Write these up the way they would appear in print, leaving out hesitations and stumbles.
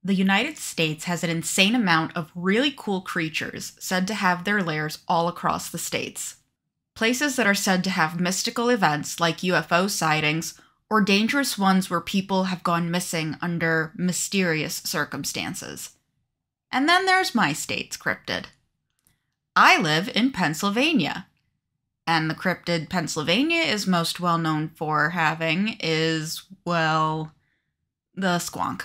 The United States has an insane amount of really cool creatures said to have their lairs all across the states. Places that are said to have mystical events like UFO sightings, or dangerous ones where people have gone missing under mysterious circumstances. And then there's my state's cryptid. I live in Pennsylvania. And the cryptid Pennsylvania is most well known for having is, well, the squonk.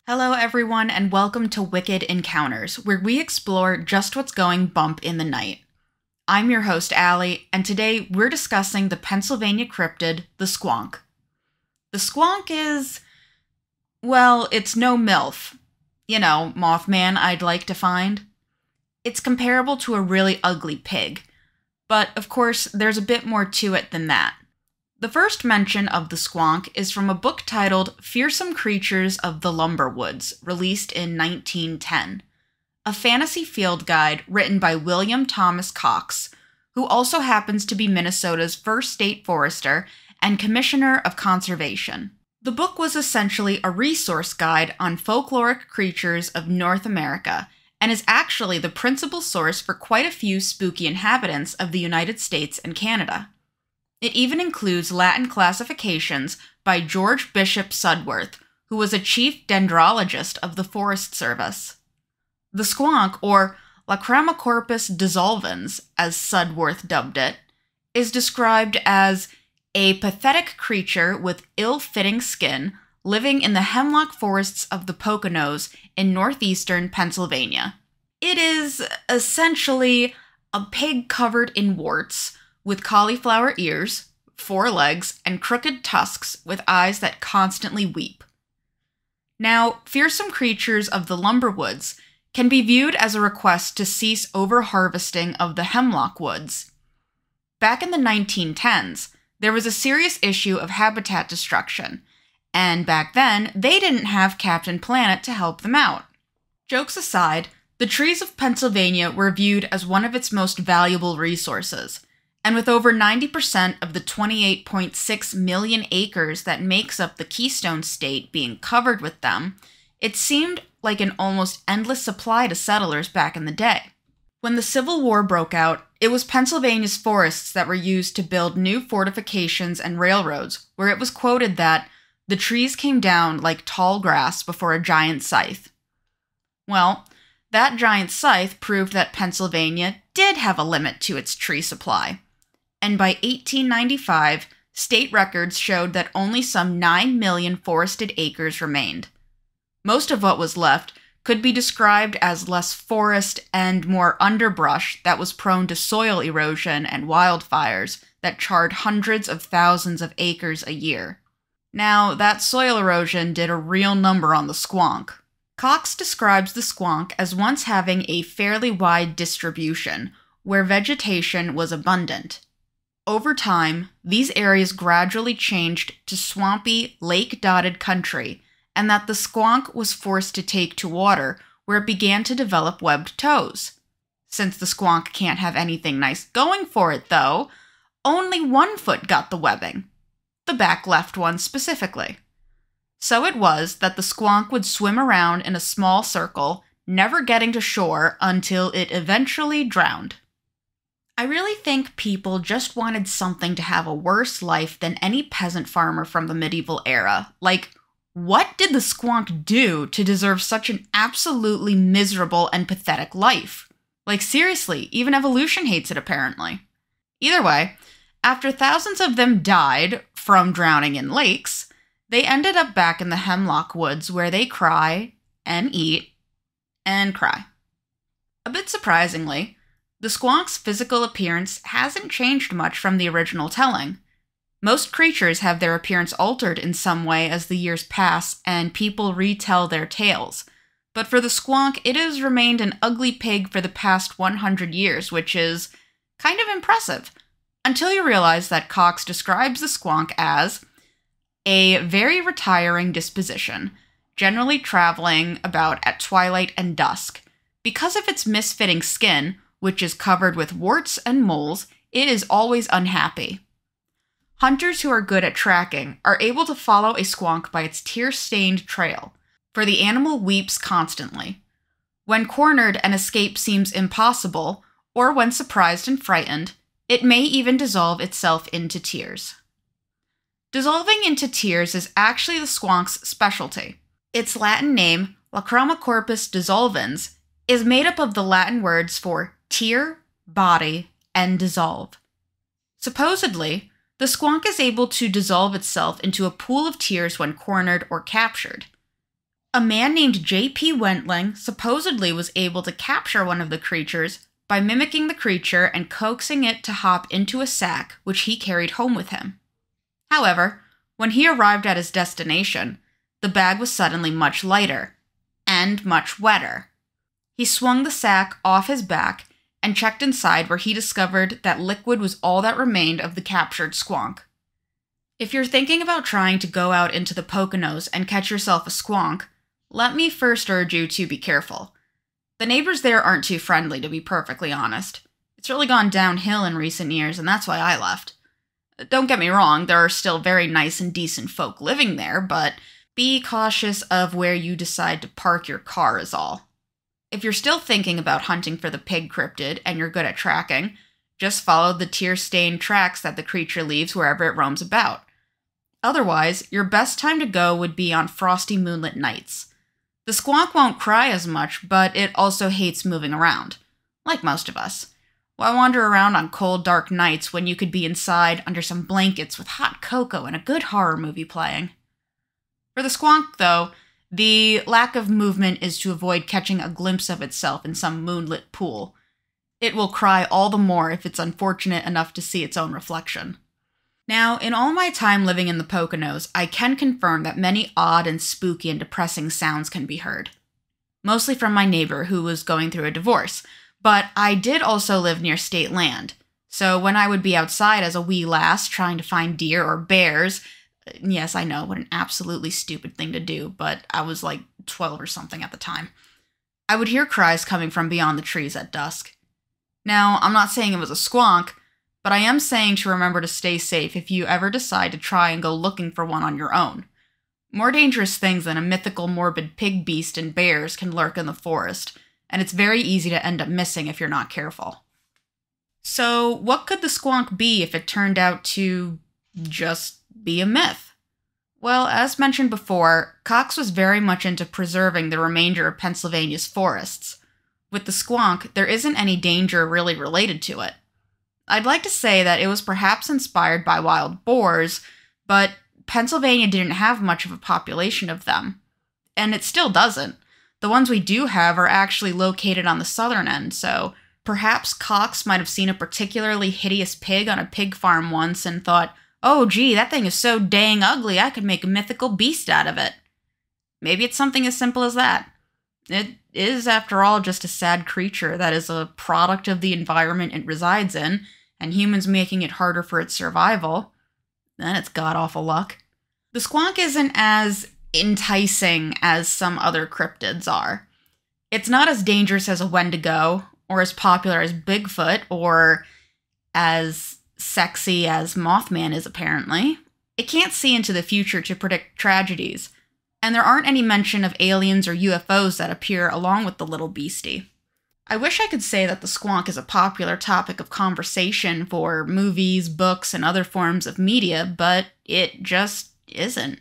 Hello everyone and welcome to Wicked Encounters, where we explore just what's going bump in the night. I'm your host Allie, and today we're discussing the Pennsylvania cryptid, the squonk. The squonk is, well, it's no MILF. You know, Mothman I'd like to find. It's comparable to a really ugly pig, but of course there's a bit more to it than that. The first mention of the squonk is from a book titled Fearsome Creatures of the Lumber Woods, released in 1910, a fantasy field guide written by William Thomas Cox, who also happens to be Minnesota's first state forester and commissioner of conservation. The book was essentially a resource guide on folkloric creatures of North America, and is actually the principal source for quite a few spooky inhabitants of the United States and Canada. It even includes Latin classifications by George Bishop Sudworth, who was a chief dendrologist of the Forest Service. The squonk, or Lacramacorpus dissolvens, as Sudworth dubbed it, is described as a pathetic creature with ill-fitting skin living in the hemlock forests of the Poconos in northeastern Pennsylvania. It is essentially a pig covered in warts, with cauliflower ears, 4 legs, and crooked tusks with eyes that constantly weep. Now, Fearsome Creatures of the Lumber Woods can be viewed as a request to cease over-harvesting of the hemlock woods. Back in the 1910s, there was a serious issue of habitat destruction, and back then, they didn't have Captain Planet to help them out. Jokes aside, the trees of Pennsylvania were viewed as one of its most valuable resources, and with over 90% of the 28.6 million acres that makes up the Keystone State being covered with them, it seemed like an almost endless supply to settlers back in the day. When the Civil War broke out, it was Pennsylvania's forests that were used to build new fortifications and railroads, where it was quoted that the trees came down like tall grass before a giant scythe. Well, that giant scythe proved that Pennsylvania did have a limit to its tree supply. And by 1895, state records showed that only some 9 million forested acres remained. Most of what was left could be described as less forest and more underbrush that was prone to soil erosion and wildfires that charred hundreds of thousands of acres a year. Now, that soil erosion did a real number on the squonk. Cox describes the squonk as once having a fairly wide distribution, where vegetation was abundant. Over time, these areas gradually changed to swampy, lake-dotted country, and that the squonk was forced to take to water, where it began to develop webbed toes. Since the squonk can't have anything nice going for it, though, only one foot got the webbing. The back left one specifically. So it was that the squonk would swim around in a small circle, never getting to shore until it eventually drowned. I really think people just wanted something to have a worse life than any peasant farmer from the medieval era. Like, what did the squonk do to deserve such an absolutely miserable and pathetic life? Like, seriously, even evolution hates it apparently. Either way, after thousands of them died from drowning in lakes, they ended up back in the hemlock woods where they cry and eat and cry. A bit surprisingly, the squonk's physical appearance hasn't changed much from the original telling. Most creatures have their appearance altered in some way as the years pass and people retell their tales, but for the squonk, it has remained an ugly pig for the past 100 years, which is kind of impressive, until you realize that Cox describes the squonk as a very retiring disposition, generally traveling about at twilight and dusk. Because of its misfitting skin, which is covered with warts and moles, it is always unhappy. Hunters who are good at tracking are able to follow a squonk by its tear-stained trail, for the animal weeps constantly. When cornered and escape seems impossible, or when surprised and frightened, it may even dissolve itself into tears. Dissolving into tears is actually the squonk's specialty. Its Latin name, Lachrymocorpus dissolvens, is made up of the Latin words for tear, body, and dissolve. Supposedly, the squonk is able to dissolve itself into a pool of tears when cornered or captured. A man named J.P. Wentling supposedly was able to capture one of the creatures by mimicking the creature and coaxing it to hop into a sack which he carried home with him. However, when he arrived at his destination, the bag was suddenly much lighter and much wetter. He swung the sack off his back and checked inside, where he discovered that liquid was all that remained of the captured squonk. If you're thinking about trying to go out into the Poconos and catch yourself a squonk, let me first urge you to be careful. The neighbors there aren't too friendly, to be perfectly honest. It's really gone downhill in recent years, and that's why I left. Don't get me wrong, there are still very nice and decent folk living there, but be cautious of where you decide to park your car is all. If you're still thinking about hunting for the pig cryptid and you're good at tracking, just follow the tear-stained tracks that the creature leaves wherever it roams about. Otherwise, your best time to go would be on frosty moonlit nights. The squonk won't cry as much, but it also hates moving around, like most of us. Why wander around on cold, dark nights when you could be inside under some blankets with hot cocoa and a good horror movie playing? For the squonk, though, the lack of movement is to avoid catching a glimpse of itself in some moonlit pool. It will cry all the more if it's unfortunate enough to see its own reflection. Now, in all my time living in the Poconos, I can confirm that many odd and spooky and depressing sounds can be heard. Mostly from my neighbor who was going through a divorce, but I did also live near state land. So when I would be outside as a wee lass trying to find deer or bears, yes, I know, what an absolutely stupid thing to do, but I was like 12 or something at the time, I would hear cries coming from beyond the trees at dusk. Now, I'm not saying it was a squonk, but I am saying to remember to stay safe if you ever decide to try and go looking for one on your own. More dangerous things than a mythical morbid pig beast and bears can lurk in the forest, and it's very easy to end up missing if you're not careful. So, what could the squonk be if it turned out to just be a myth? Well, as mentioned before, Cox was very much into preserving the remainder of Pennsylvania's forests. With the squonk, there isn't any danger really related to it. I'd like to say that it was perhaps inspired by wild boars, but Pennsylvania didn't have much of a population of them. And it still doesn't. The ones we do have are actually located on the southern end, so perhaps Cox might have seen a particularly hideous pig on a pig farm once and thought, oh gee, that thing is so dang ugly, I could make a mythical beast out of it. Maybe it's something as simple as that. It is, after all, just a sad creature that is a product of the environment it resides in, and humans making it harder for its survival. Then it's god-awful luck. The squonk isn't as enticing as some other cryptids are. It's not as dangerous as a Wendigo, or as popular as Bigfoot, or as sexy as Mothman is apparently. It can't see into the future to predict tragedies, and there aren't any mention of aliens or UFOs that appear along with the little beastie. I wish I could say that the squonk is a popular topic of conversation for movies, books, and other forms of media, but it just isn't.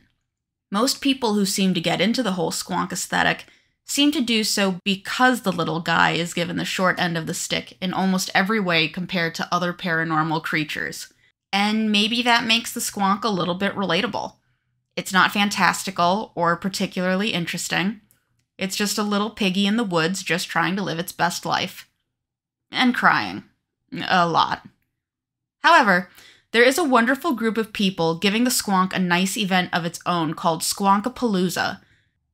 Most people who seem to get into the whole squonk aesthetic seem to do so because the little guy is given the short end of the stick in almost every way compared to other paranormal creatures. And maybe that makes the squonk a little bit relatable. It's not fantastical or particularly interesting. It's just a little piggy in the woods just trying to live its best life. And crying. A lot. However, there is a wonderful group of people giving the squonk a nice event of its own called Squonkapalooza.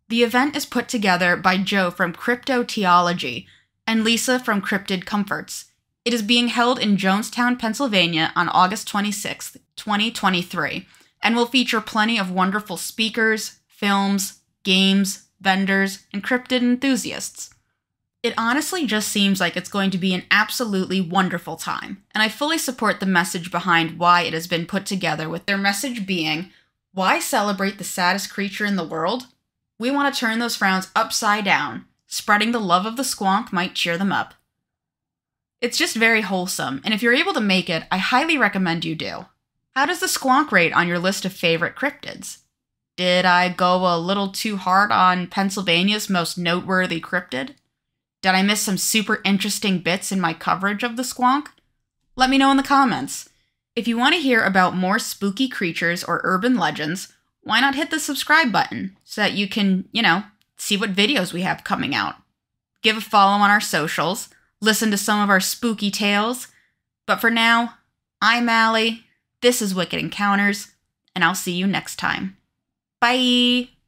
The event is put together by Joe from Cryptoteology and Lisa from Cryptid Comforts. It is being held in Jonestown, Pennsylvania on August 26th, 2023, and will feature plenty of wonderful speakers, films, games, vendors, and cryptid enthusiasts. It honestly just seems like it's going to be an absolutely wonderful time, and I fully support the message behind why it has been put together, with their message being, why celebrate the saddest creature in the world? We want to turn those frowns upside down. Spreading the love of the squonk might cheer them up. It's just very wholesome, and if you're able to make it, I highly recommend you do. How does the squonk rate on your list of favorite cryptids? Did I go a little too hard on Pennsylvania's most noteworthy cryptid? Did I miss some super interesting bits in my coverage of the squonk? Let me know in the comments. If you want to hear about more spooky creatures or urban legends, why not hit the subscribe button so that you can, see what videos we have coming out. Give a follow on our socials, listen to some of our spooky tales. But for now, I'm Allie, this is Wicked Encounters, and I'll see you next time. Bye!